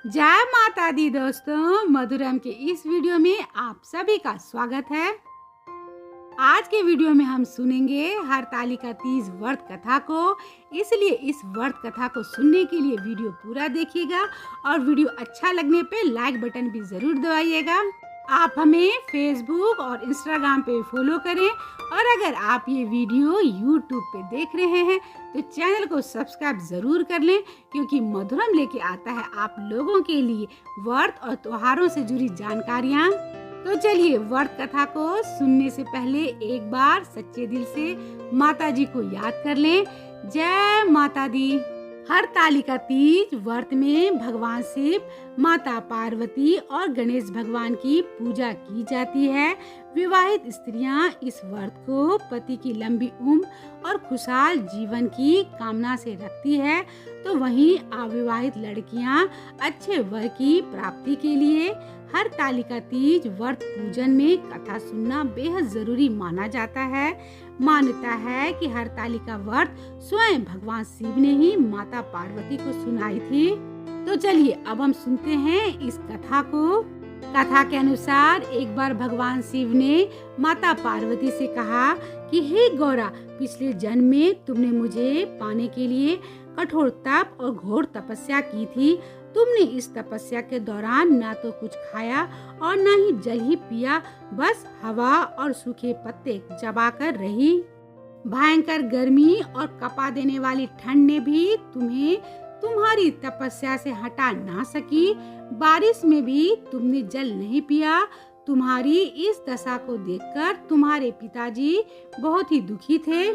जय माता दी दोस्तों, मधुरम के इस वीडियो में आप सभी का स्वागत है। आज के वीडियो में हम सुनेंगे हरतालिका तीज व्रत कथा को, इसलिए इस व्रत कथा को सुनने के लिए वीडियो पूरा देखिएगा और वीडियो अच्छा लगने पे लाइक बटन भी जरूर दबाइएगा। आप हमें फेसबुक और इंस्टाग्राम पे फॉलो करें और अगर आप ये वीडियो यूट्यूब पे देख रहे हैं तो चैनल को सब्सक्राइब जरूर कर लें, क्योंकि मधुरम लेके आता है आप लोगों के लिए व्रत और त्योहारों से जुड़ी जानकारियाँ। तो चलिए व्रत कथा को सुनने से पहले एक बार सच्चे दिल से माता जी को याद कर लें। जय माता दी। हरतालिका तीज व्रत में भगवान शिव, माता पार्वती और गणेश भगवान की पूजा की जाती है। विवाहित स्त्रियां इस व्रत को पति की लंबी उम्र और खुशहाल जीवन की कामना से रखती है, तो वहीं अविवाहित लड़कियां अच्छे वर की प्राप्ति के लिए हरतालिका तीज व्रत पूजन में कथा सुनना बेहद जरूरी माना जाता है। मान्यता है कि हरतालिका व्रत स्वयं भगवान शिव ने ही माता पार्वती को सुनाई थी। तो चलिए अब हम सुनते हैं इस कथा को। कथा के अनुसार एक बार भगवान शिव ने माता पार्वती से कहा कि हे गौरा, पिछले जन्म में तुमने मुझे पाने के लिए कठोर तप और घोर तपस्या की थी। तुमने इस तपस्या के दौरान ना तो कुछ खाया और ना ही जल ही पिया, बस हवा और सूखे पत्ते चबाकर रही। भयंकर गर्मी और कपा देने वाली ठंड ने भी तुम्हें तुम्हारी तपस्या से हटा ना सकी। बारिश में भी तुमने जल नहीं पिया। तुम्हारी इस दशा को देखकर तुम्हारे पिताजी बहुत ही दुखी थे।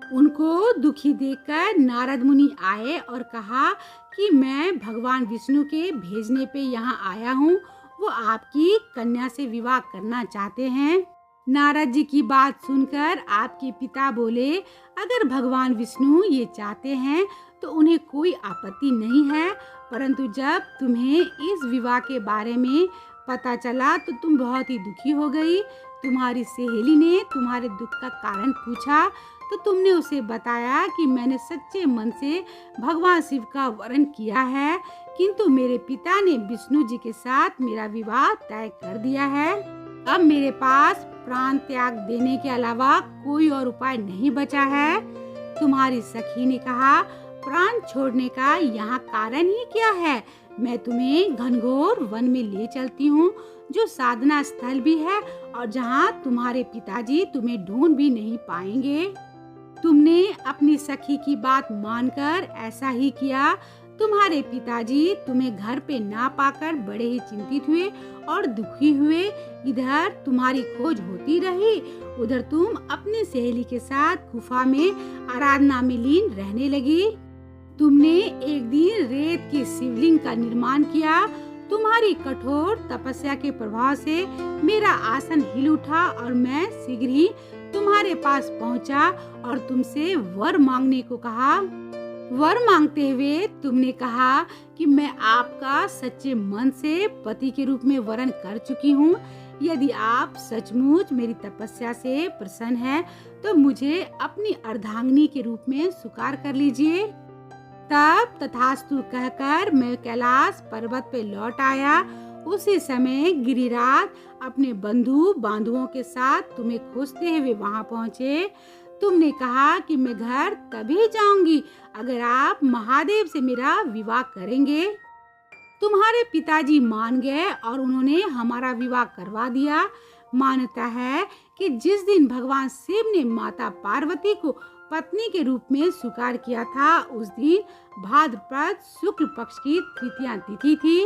उनको दुखी देखकर नारद मुनि आए और कहा कि मैं भगवान विष्णु के भेजने पे यहाँ आया हूँ। वो आपकी कन्या से विवाह करना चाहते हैं। नारद जी की बात सुनकर आपके पिता बोले, अगर भगवान विष्णु ये चाहते हैं तो उन्हें कोई आपत्ति नहीं है, परंतु जब तुम्हें इस विवाह के बारे में पता चला तो तुम बहुत ही दुखी हो गई। तुम्हारी सहेली ने तुम्हारे दुख का कारण पूछा तो तुमने उसे बताया कि मैंने सच्चे मन से भगवान शिव का वरण किया है, किंतु मेरे पिता ने विष्णु जी के साथ मेरा विवाह तय कर दिया है। अब मेरे पास प्राण त्याग देने के अलावा कोई और उपाय नहीं बचा है। तुम्हारी सखी ने कहा, प्राण छोड़ने का यहाँ कारण ही क्या है? मैं तुम्हें घनघोर वन में ले चलती हूँ, जो साधना स्थल भी है और जहाँ तुम्हारे पिताजी तुम्हें ढूंढ भी नहीं पाएंगे। तुमने अपनी सखी की बात मानकर ऐसा ही किया। तुम्हारे पिताजी तुम्हें घर पे ना पाकर बड़े ही चिंतित हुए और दुखी हुए। इधर तुम्हारी खोज होती रही, उधर तुम अपनी सहेली के साथ गुफा में आराधना में लीन रहने लगी। तुमने एक दिन रेत के शिवलिंग का निर्माण किया। तुम्हारी कठोर तपस्या के प्रभाव से मेरा आसन हिल उठा और मैं शीघ्र ही तुम्हारे पास पहुंचा और तुमसे वर मांगने को कहा। वर मांगते हुए तुमने कहा कि मैं आपका सच्चे मन से पति के रूप में वरण कर चुकी हूँ। यदि आप सचमुच मेरी तपस्या से प्रसन्न हैं, तो मुझे अपनी अर्धांगिनी के रूप में स्वीकार कर लीजिए। तब तथास्तु कहकर मैं कैलाश पर्वत पे लौट आया। उसी समय गिरिराज अपने बंधु बांधुओं के साथ तुम्हें खोजते हुए वहां पहुंचे। तुमने कहा कि मैं घर तभी जाऊंगी अगर आप महादेव से मेरा विवाह करेंगे। तुम्हारे पिताजी मान गए और उन्होंने हमारा विवाह करवा दिया। मान्यता है कि जिस दिन भगवान शिव ने माता पार्वती को पत्नी के रूप में स्वीकार किया था, उस दिन भाद्रपद शुक्ल पक्ष की तृतीया तिथि थी।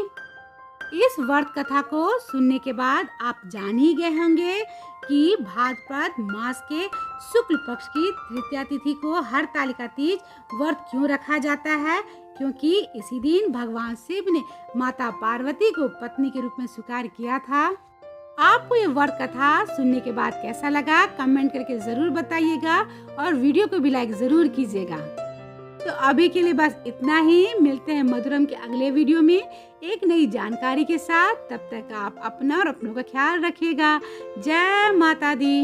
इस व्रत कथा को सुनने के बाद आप जान ही गए होंगे कि भाद्रपद मास के शुक्ल पक्ष की तृतीया तिथि को हरतालिका तीज व्रत क्यों रखा जाता है, क्योंकि इसी दिन भगवान शिव ने माता पार्वती को पत्नी के रूप में स्वीकार किया था। आपको ये व्रत कथा सुनने के बाद कैसा लगा, कमेंट करके जरूर बताइएगा और वीडियो को भी लाइक जरूर कीजिएगा। तो अभी के लिए बस इतना ही। मिलते हैं मधुरम के अगले वीडियो में एक नई जानकारी के साथ। तब तक आप अपना और अपनों का ख्याल रखिएगा। जय माता दी।